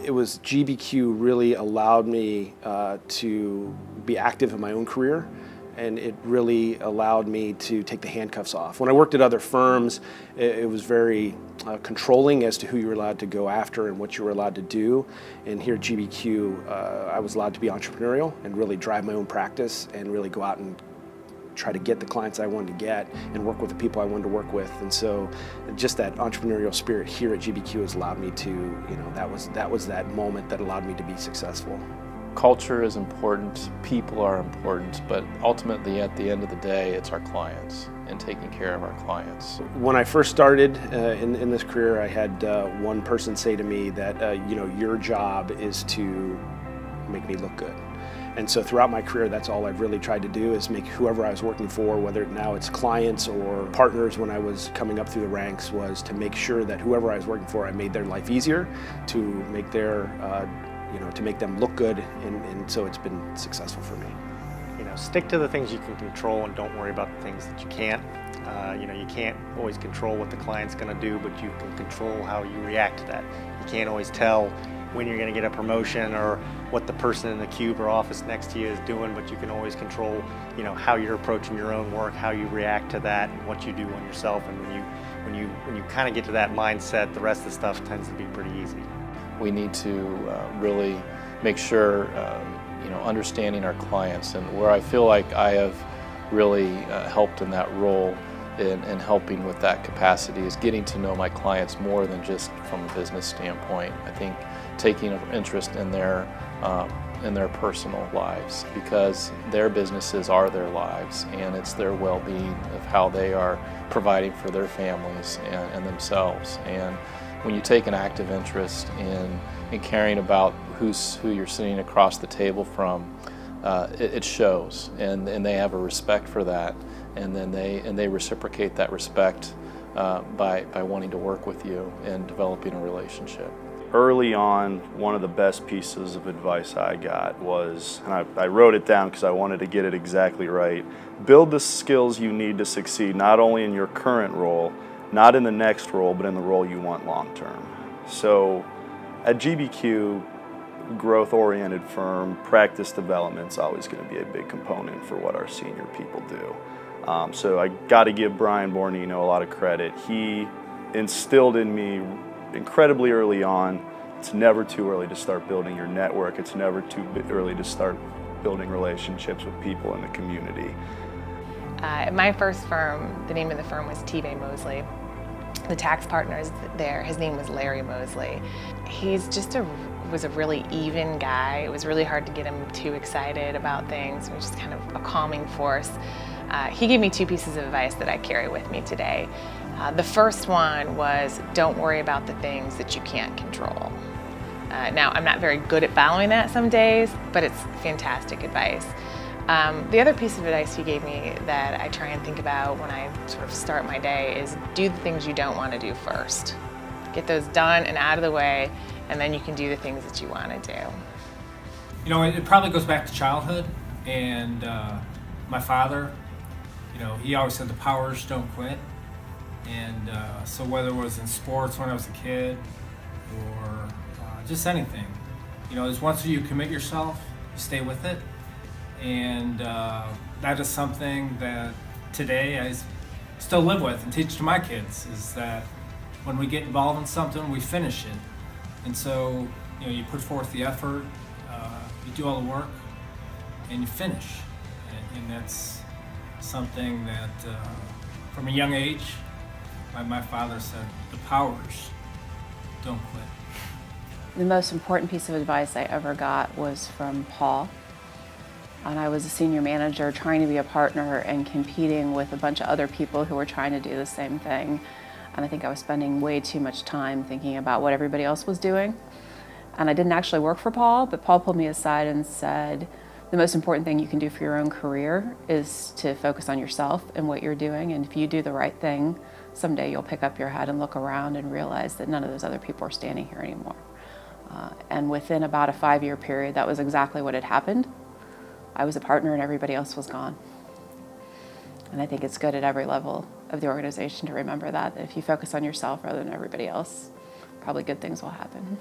It was GBQ really allowed me to be active in my own career, and it really allowed me to take the handcuffs off. When I worked at other firms, it was very controlling as to who you were allowed to go after and what you were allowed to do. And here at GBQ, I was allowed to be entrepreneurial and really drive my own practice and really go out and try to get the clients I wanted to get and work with the people I wanted to work with. And so just that entrepreneurial spirit here at GBQ has allowed me to, that was that moment that allowed me to be successful. Culture is important, people are important, but ultimately at the end of the day, it's our clients and taking care of our clients. When I first started in this career, I had one person say to me that, your job is to make me look good. And so throughout my career, that's all I've really tried to do is make whoever I was working for, whether now it's clients or partners when I was coming up through the ranks, was to make sure that whoever I was working for, I made their life easier, to make their, to make them look good, and so it's been successful for me. Stick to the things you can control and don't worry about the things that you can't. You can't always control what the client's going to do, but you can control how you react to that. You can't always tell when you're going to get a promotion or what the person in the cube or office next to you is doing, but you can always control, how you're approaching your own work, how you react to that, and what you do on yourself. And when you kind of get to that mindset, the rest of the stuff tends to be pretty easy. We need to really make sure, understanding our clients, and where I feel like I have really helped in that role in helping with that capacity is getting to know my clients more than just from a business standpoint. I think taking an interest in their personal lives, because their businesses are their lives, and it's their well-being of how they are providing for their families and themselves. And when you take an active interest in caring about who you're sitting across the table from, it shows, and they have a respect for that, and then they reciprocate that respect by wanting to work with you and developing a relationship. Early on, one of the best pieces of advice I got was, and I wrote it down because I wanted to get it exactly right, build the skills you need to succeed not only in your current role, not in the next role, but in the role you want long term. So at GBQ, growth-oriented firm, practice development is always going to be a big component for what our senior people do. So I got to give Brian Bornino a lot of credit. He instilled in me incredibly early on, it's never too early to start building your network. It's never too early to start building relationships with people in the community. At my first firm, the name of the firm was T.V. Mosley. The tax partners there, his name was Larry Mosley. He's just was a really even guy. It was really hard to get him too excited about things. He was just kind of a calming force. He gave me two pieces of advice that I carry with me today. The first one was, don't worry about the things that you can't control. Now, I'm not very good at following that some days, but it's fantastic advice. The other piece of advice he gave me that I try and think about when I sort of start my day is do the things you don't want to do first. Get those done and out of the way, and then you can do the things that you want to do. It probably goes back to childhood, and my father, he always said the powers don't quit. And so whether it was in sports when I was a kid or just anything, there's once you commit yourself, you stay with it. And that is something that today I still live with and teach to my kids, is that when we get involved in something, we finish it. And so, you put forth the effort, you do all the work, and you finish. And that's something that from a young age, my father said, the powers don't quit. The most important piece of advice I ever got was from Paul. And I was a senior manager trying to be a partner and competing with a bunch of other people who were trying to do the same thing. And I think I was spending way too much time thinking about what everybody else was doing. And I didn't actually work for Paul, but Paul pulled me aside and said, the most important thing you can do for your own career is to focus on yourself and what you're doing. And if you do the right thing, someday you'll pick up your head and look around and realize that none of those other people are standing here anymore. And within about a 5-year period, that was exactly what had happened. I was a partner and everybody else was gone. And I think it's good at every level of the organization to remember that if you focus on yourself rather than everybody else, probably good things will happen.